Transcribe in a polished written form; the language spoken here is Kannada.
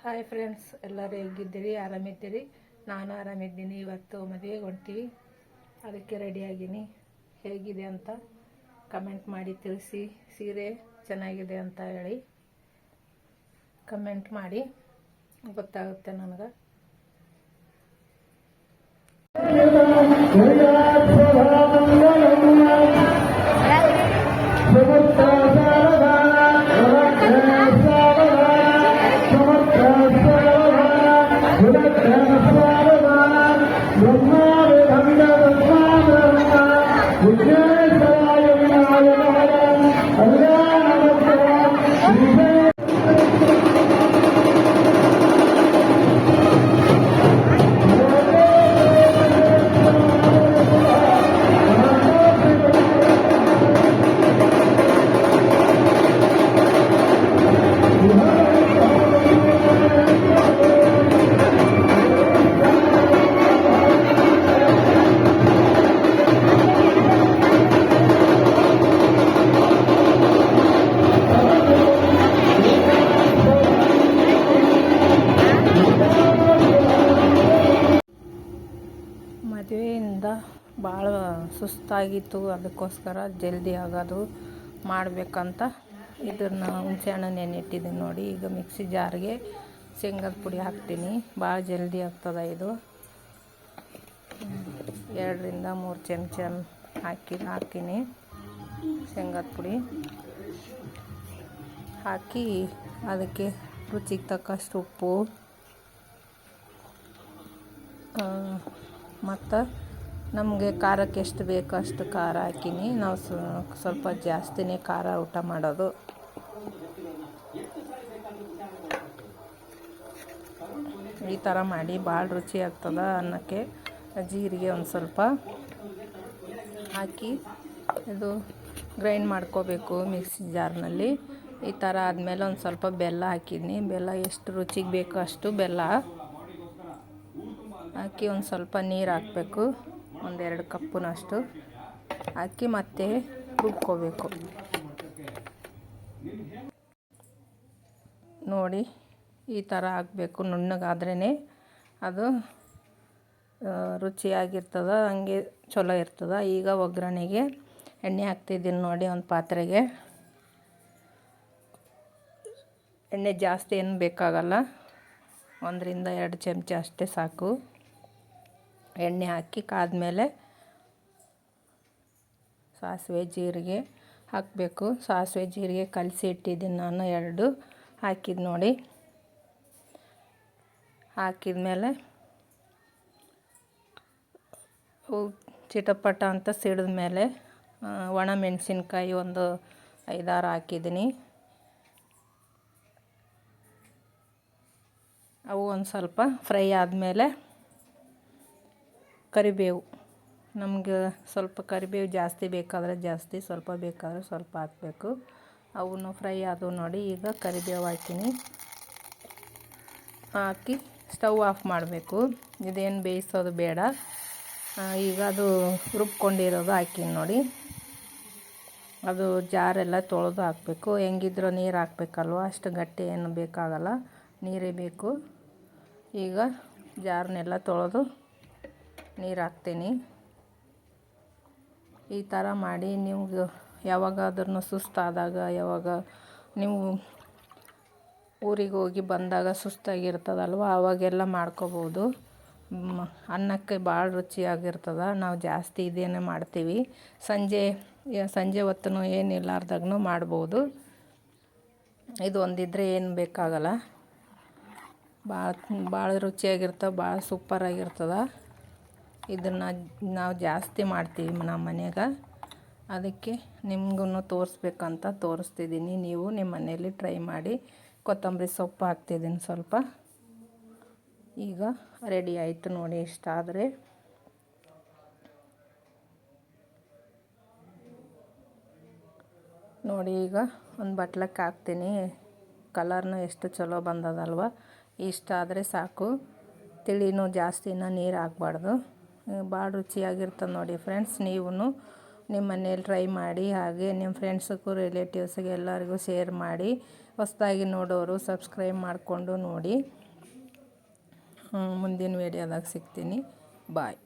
ಹಾಯ್ ಫ್ರೆಂಡ್ಸ್, ಎಲ್ಲರೂ ಹೇಗಿದ್ದೀರಿ? ಆರಾಮಿದ್ದೀರಿ? ನಾನು ಆರಾಮಿದ್ದೀನಿ. ಇವತ್ತು ಮದುವೆಗೆ ಹೊಂಟೀವಿ, ಅದಕ್ಕೆ ರೆಡಿಯಾಗಿನಿ. ಹೇಗಿದೆ ಅಂತ ಕಮೆಂಟ್ ಮಾಡಿ ತಿಳಿಸಿ. ಸೀರೆ ಚೆನ್ನಾಗಿದೆ ಅಂತ ಹೇಳಿ ಕಮೆಂಟ್ ಮಾಡಿ, ಗೊತ್ತಾಗುತ್ತೆ ನನಗೆ. ಮದುವೆಯಿಂದ ಭಾಳ ಸುಸ್ತಾಗಿತ್ತು, ಅದಕ್ಕೋಸ್ಕರ ಜಲ್ದಿ ಆಗೋದು ಮಾಡಬೇಕಂತ ಇದನ್ನು ಹುಣಸೆಹಣ್ಣು ನೆನೆಯಿಟ್ಟಿದ್ದೀನಿ ನೋಡಿ. ಈಗ ಮಿಕ್ಸಿ ಜಾರ್ಗೆ ಶೇಂಗದ ಪುಡಿ ಹಾಕ್ತೀನಿ. ಭಾಳ ಜಲ್ದಿ ಆಗ್ತದೆ ಇದು. 2 ರಿಂದ 3 ಚಮಚ ಹಾಕಿನಿ ಶೇಂಗದ ಪುಡಿ ಹಾಕಿ, ಅದಕ್ಕೆ ರುಚಿಗೆ ತಕ್ಕಷ್ಟು ಉಪ್ಪು ಮತ್ತು ನಮಗೆ ಖಾರಕ್ಕೆ ಎಷ್ಟು ಬೇಕೋ ಅಷ್ಟು ಖಾರ ಹಾಕಿನಿ. ನಾವು ಸ್ವಲ್ಪ ಜಾಸ್ತಿನೇ ಖಾರ ಊಟ ಮಾಡೋದು. ಈ ಥರ ಮಾಡಿ ಭಾಳ ರುಚಿ ಆಗ್ತದೆ ಅನ್ನಕ್ಕೆ. ಜೀರಿಗೆ ಒಂದು ಸ್ವಲ್ಪ ಹಾಕಿ ಇದು ಗ್ರೈಂಡ್ ಮಾಡ್ಕೋಬೇಕು ಮಿಕ್ಸಿ ಜಾರ್ನಲ್ಲಿ. ಈ ಥರ ಆದಮೇಲೆ ಒಂದು ಸ್ವಲ್ಪ ಬೆಲ್ಲ ಹಾಕಿದ್ನಿ. ಬೆಲ್ಲ ಎಷ್ಟು ರುಚಿಗೆ ಬೇಕೋ ಅಷ್ಟು ಬೆಲ್ಲ ಹಾಕಿ, ಒಂದು ಸ್ವಲ್ಪ ನೀರು ಹಾಕಬೇಕು, 1-2 ಕಪ್ಪನಷ್ಟು ಹಾಕಿ ಮತ್ತೆ ರುಬ್ಕೋಬೇಕು ನೋಡಿ. ಈ ಥರ ಆಗಬೇಕು, ನುಣ್ಣಗಾದ್ರೇ ಅದು ರುಚಿಯಾಗಿರ್ತದೆ, ಹಂಗೆ ಚಲೋ ಇರ್ತದೆ. ಈಗ ಒಗ್ಗರಣೆಗೆ ಎಣ್ಣೆ ಹಾಕ್ತಿದ್ದೀನಿ ನೋಡಿ. ಒಂದು ಪಾತ್ರೆಗೆ ಎಣ್ಣೆ ಜಾಸ್ತಿ ಏನು ಬೇಕಾಗಲ್ಲ, 1 ರಿಂದ 2 ಚಮಚ ಅಷ್ಟೇ ಸಾಕು. ಎಣ್ಣೆ ಹಾಕಿ ಕಾದ್ಮೇಲೆ ಸಾಸಿವೆ ಜೀರಿಗೆ ಹಾಕಬೇಕು. ಸಾಸಿವೆ ಜೀರಿಗೆ ಕಲಸಿ ಇಟ್ಟಿದ್ದೀನಿ ನಾನು, 2 ಹಾಕಿದ್ದು ನೋಡಿ. ಹಾಕಿದ್ಮೇಲೆ ಚಿಟಪಟ ಅಂತ ಸಿಡಿದ ಮೇಲೆ ಒಣ ಮೆಣಸಿನ್ಕಾಯಿ ಒಂದು 5-6 ಹಾಕಿದ್ದೀನಿ. ಅವು ಒಂದು ಸ್ವಲ್ಪ ಫ್ರೈ ಆದಮೇಲೆ ಕರಿಬೇವು, ನಮಗೆ ಸ್ವಲ್ಪ ಕರಿಬೇವು ಜಾಸ್ತಿ ಬೇಕಾದರೆ ಜಾಸ್ತಿ, ಸ್ವಲ್ಪ ಬೇಕಾದರೆ ಸ್ವಲ್ಪ ಹಾಕಬೇಕು. ಅವನ್ನು ಫ್ರೈ ಆದವು ನೋಡಿ. ಈಗ ಕರಿಬೇವು ಹಾಕಿನಿ. ಹಾಕಿ ಸ್ಟವ್ ಆಫ್ ಮಾಡಬೇಕು. ಇದೇನು ಬೇಯಿಸೋದು ಬೇಡ. ಈಗ ಅದು ರುಬ್ಕೊಂಡಿರೋದು ಹಾಕಿನಿ ನೋಡಿ. ಅದು ಜಾರೆಲ್ಲ ತೊಳೆದು ಹಾಕಬೇಕು. ಹೆಂಗಿದ್ರೂ ನೀರು ಹಾಕಬೇಕಲ್ವ, ಅಷ್ಟು ಗಟ್ಟಿ ಏನು ಬೇಕಾಗಲ್ಲ, ನೀರೇ ಬೇಕು. ಈಗ ಜಾರನ್ನೆಲ್ಲ ತೊಳೆದು ನೀರು ಹಾಕ್ತೀನಿ. ಈ ಥರ ಮಾಡಿ ನಿಮ್ಗೆ ಯಾವಾಗಾದ್ರೂ ಸುಸ್ತಾದಾಗ, ಯಾವಾಗ ನೀವು ಊರಿಗೆ ಹೋಗಿ ಬಂದಾಗ ಸುಸ್ತಾಗಿರ್ತದಲ್ವ, ಆವಾಗೆಲ್ಲ ಮಾಡ್ಕೋಬೋದು. ಅನ್ನಕ್ಕೆ ಭಾಳ ರುಚಿಯಾಗಿರ್ತದೆ. ನಾವು ಜಾಸ್ತಿ ಇದೇನೇ ಮಾಡ್ತೀವಿ. ಸಂಜೆ ಹೊತ್ತು ಏನಿಲ್ಲಾರ್ದಾಗೂ ಮಾಡ್ಬೋದು. ಇದು ಒಂದಿದ್ರೆ ಏನು ಬೇಕಾಗಲ್ಲ. ಭಾಳ ರುಚಿಯಾಗಿರ್ತದೆ, ಭಾಳ ಸೂಪರಾಗಿರ್ತದೆ. ಇದನ್ನು ನಾವು ಜಾಸ್ತಿ ಮಾಡ್ತೀವಿ ನಮ್ಮ ಮನೆಯಾಗ, ಅದಕ್ಕೆ ನಿಮಗೂ ತೋರಿಸ್ಬೇಕಂತ ತೋರಿಸ್ತಿದ್ದೀನಿ. ನೀವು ನಿಮ್ಮ ಮನೆಯಲ್ಲಿ ಟ್ರೈ ಮಾಡಿ. ಕೊತ್ತಂಬರಿ ಸೊಪ್ಪು ಹಾಕ್ತಿದ್ದೀನಿ ಸ್ವಲ್ಪ. ಈಗ ರೆಡಿ ಆಯಿತು ನೋಡಿ. ಇಷ್ಟಾದರೆ ನೋಡಿ. ಈಗ ಒಂದು ಬಟ್ಲಕ್ಕೆ ಹಾಕ್ತೀನಿ. ಕಲರ್ನು ಎಷ್ಟು ಚಲೋ ಬಂದದಲ್ವ. ಇಷ್ಟಾದರೆ ಸಾಕು, ತಿಳಿನೂ ಜಾಸ್ತಿನ ನೀರು ಹಾಕ್ಬಾರ್ದು. ಭಾಳ ರುಚಿಯಾಗಿರ್ತದೆ ನೋಡಿ ಫ್ರೆಂಡ್ಸ್. ನೀವು ನಿಮ್ಮ ಮನೇಲಿ ಟ್ರೈ ಮಾಡಿ. ಹಾಗೆ ನಿಮ್ಮ ಫ್ರೆಂಡ್ಸಿಗೂ ರಿಲೇಟಿವ್ಸಿಗೆ ಎಲ್ಲರಿಗೂ ಶೇರ್ ಮಾಡಿ. ಹೊಸದಾಗಿ ನೋಡೋರು ಸಬ್ಸ್ಕ್ರೈಬ್ ಮಾಡಿಕೊಂಡು ನೋಡಿ. ಮುಂದಿನ ವೀಡಿಯೋದಾಗ ಸಿಗ್ತೀನಿ. ಬಾಯ್.